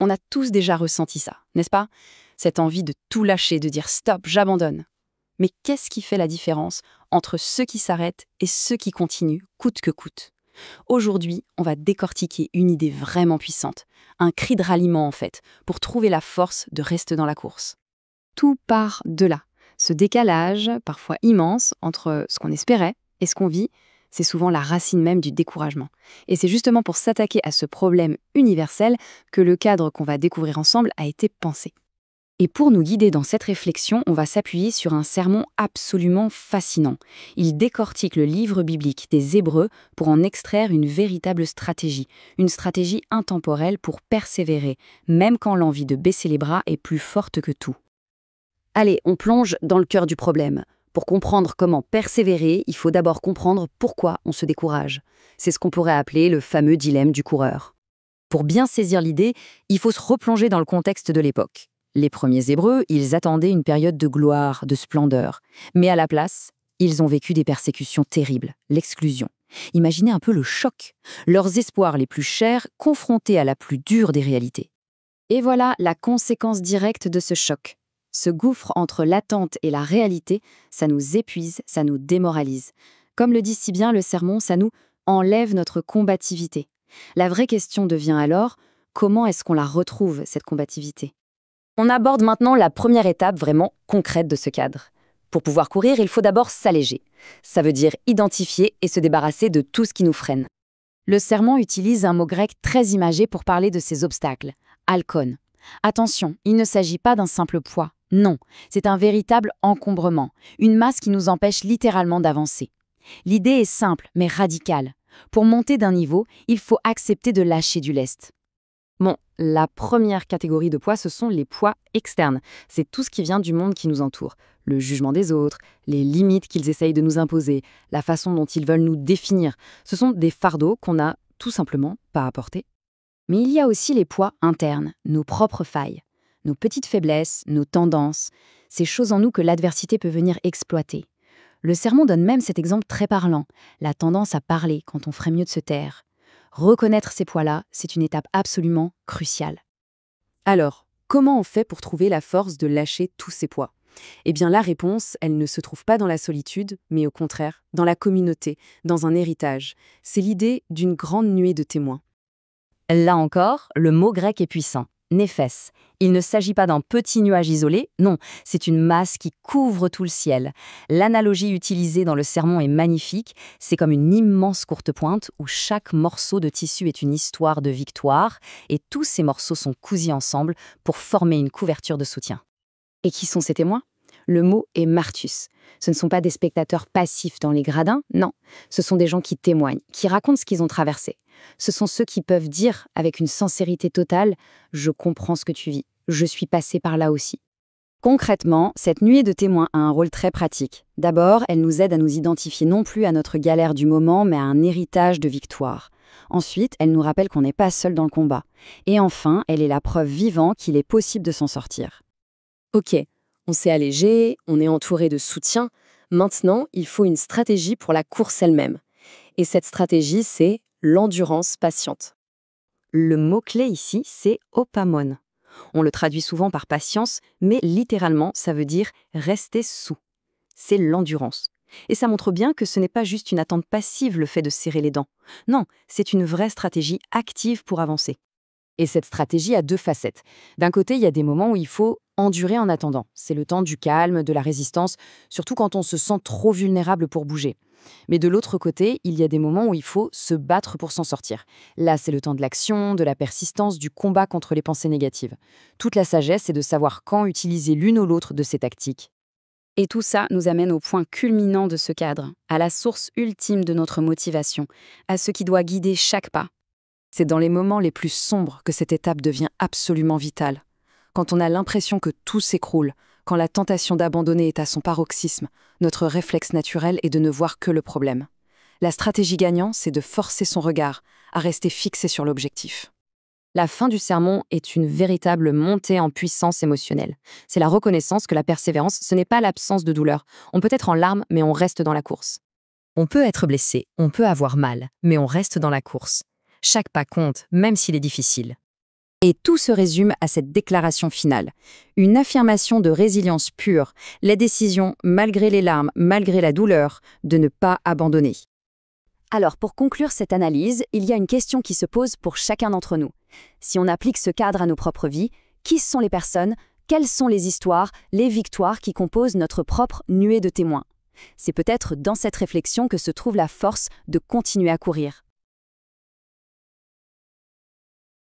On a tous déjà ressenti ça, n'est-ce pas? Cette envie de tout lâcher, de dire stop, j'abandonne. Mais qu'est-ce qui fait la différence entre ceux qui s'arrêtent et ceux qui continuent, coûte que coûte? Aujourd'hui, on va décortiquer une idée vraiment puissante, un cri de ralliement en fait, pour trouver la force de rester dans la course. Tout part de là. Ce décalage, parfois immense, entre ce qu'on espérait et ce qu'on vit, c'est souvent la racine même du découragement. Et c'est justement pour s'attaquer à ce problème universel que le cadre qu'on va découvrir ensemble a été pensé. Et pour nous guider dans cette réflexion, on va s'appuyer sur un sermon absolument fascinant. Il décortique le livre biblique des Hébreux pour en extraire une véritable stratégie, une stratégie intemporelle pour persévérer, même quand l'envie de baisser les bras est plus forte que tout. Allez, on plonge dans le cœur du problème. Pour comprendre comment persévérer, il faut d'abord comprendre pourquoi on se décourage. C'est ce qu'on pourrait appeler le fameux dilemme du coureur. Pour bien saisir l'idée, il faut se replonger dans le contexte de l'époque. Les premiers Hébreux, ils attendaient une période de gloire, de splendeur. Mais à la place, ils ont vécu des persécutions terribles, l'exclusion. Imaginez un peu le choc, leurs espoirs les plus chers confrontés à la plus dure des réalités. Et voilà la conséquence directe de ce choc. Ce gouffre entre l'attente et la réalité, ça nous épuise, ça nous démoralise. Comme le dit si bien le sermon, ça nous enlève notre combativité. La vraie question devient alors, comment est-ce qu'on la retrouve, cette combativité ? On aborde maintenant la première étape vraiment concrète de ce cadre. Pour pouvoir courir, il faut d'abord s'alléger. Ça veut dire identifier et se débarrasser de tout ce qui nous freine. Le sermon utilise un mot grec très imagé pour parler de ces obstacles, alkon. Attention, il ne s'agit pas d'un simple poids. Non, c'est un véritable encombrement, une masse qui nous empêche littéralement d'avancer. L'idée est simple, mais radicale. Pour monter d'un niveau, il faut accepter de lâcher du lest. Bon, la première catégorie de poids, ce sont les poids externes. C'est tout ce qui vient du monde qui nous entoure. Le jugement des autres, les limites qu'ils essayent de nous imposer, la façon dont ils veulent nous définir. Ce sont des fardeaux qu'on n'a tout simplement pas à porter. Mais il y a aussi les poids internes, nos propres failles, nos petites faiblesses, nos tendances, ces choses en nous que l'adversité peut venir exploiter. Le sermon donne même cet exemple très parlant, la tendance à parler quand on ferait mieux de se taire. Reconnaître ces poids-là, c'est une étape absolument cruciale. Alors, comment on fait pour trouver la force de lâcher tous ces poids ? Eh bien, la réponse, elle ne se trouve pas dans la solitude, mais au contraire, dans la communauté, dans un héritage. C'est l'idée d'une grande nuée de témoins. Là encore, le mot grec est puissant, néphès. Il ne s'agit pas d'un petit nuage isolé, non, c'est une masse qui couvre tout le ciel. L'analogie utilisée dans le sermon est magnifique, c'est comme une immense courte pointe où chaque morceau de tissu est une histoire de victoire et tous ces morceaux sont cousus ensemble pour former une couverture de soutien. Et qui sont ces témoins ? Le mot est martus. Ce ne sont pas des spectateurs passifs dans les gradins, non. Ce sont des gens qui témoignent, qui racontent ce qu'ils ont traversé. Ce sont ceux qui peuvent dire, avec une sincérité totale, « Je comprends ce que tu vis, je suis passé par là aussi ». Concrètement, cette nuée de témoins a un rôle très pratique. D'abord, elle nous aide à nous identifier non plus à notre galère du moment, mais à un héritage de victoire. Ensuite, elle nous rappelle qu'on n'est pas seul dans le combat. Et enfin, elle est la preuve vivante qu'il est possible de s'en sortir. Ok, on s'est allégé, on est entouré de soutien. Maintenant, il faut une stratégie pour la course elle-même. Et cette stratégie, c'est l'endurance patiente. Le mot-clé ici, c'est opamon. On le traduit souvent par patience, mais littéralement, ça veut dire rester sous. C'est l'endurance. Et ça montre bien que ce n'est pas juste une attente passive le fait de serrer les dents. Non, c'est une vraie stratégie active pour avancer. Et cette stratégie a deux facettes. D'un côté, il y a des moments où il faut endurer en attendant. C'est le temps du calme, de la résistance, surtout quand on se sent trop vulnérable pour bouger. Mais de l'autre côté, il y a des moments où il faut se battre pour s'en sortir. Là, c'est le temps de l'action, de la persistance, du combat contre les pensées négatives. Toute la sagesse est de savoir quand utiliser l'une ou l'autre de ces tactiques. Et tout ça nous amène au point culminant de ce cadre, à la source ultime de notre motivation, à ce qui doit guider chaque pas. C'est dans les moments les plus sombres que cette étape devient absolument vitale. Quand on a l'impression que tout s'écroule, quand la tentation d'abandonner est à son paroxysme, notre réflexe naturel est de ne voir que le problème. La stratégie gagnante, c'est de forcer son regard à rester fixé sur l'objectif. La fin du sermon est une véritable montée en puissance émotionnelle. C'est la reconnaissance que la persévérance, ce n'est pas l'absence de douleur. On peut être en larmes, mais on reste dans la course. On peut être blessé, on peut avoir mal, mais on reste dans la course. Chaque pas compte, même s'il est difficile. Et tout se résume à cette déclaration finale. Une affirmation de résilience pure, la décision, malgré les larmes, malgré la douleur, de ne pas abandonner. Alors, pour conclure cette analyse, il y a une question qui se pose pour chacun d'entre nous. Si on applique ce cadre à nos propres vies, qui sont les personnes, quelles sont les histoires, les victoires qui composent notre propre nuée de témoins? C'est peut-être dans cette réflexion que se trouve la force de continuer à courir.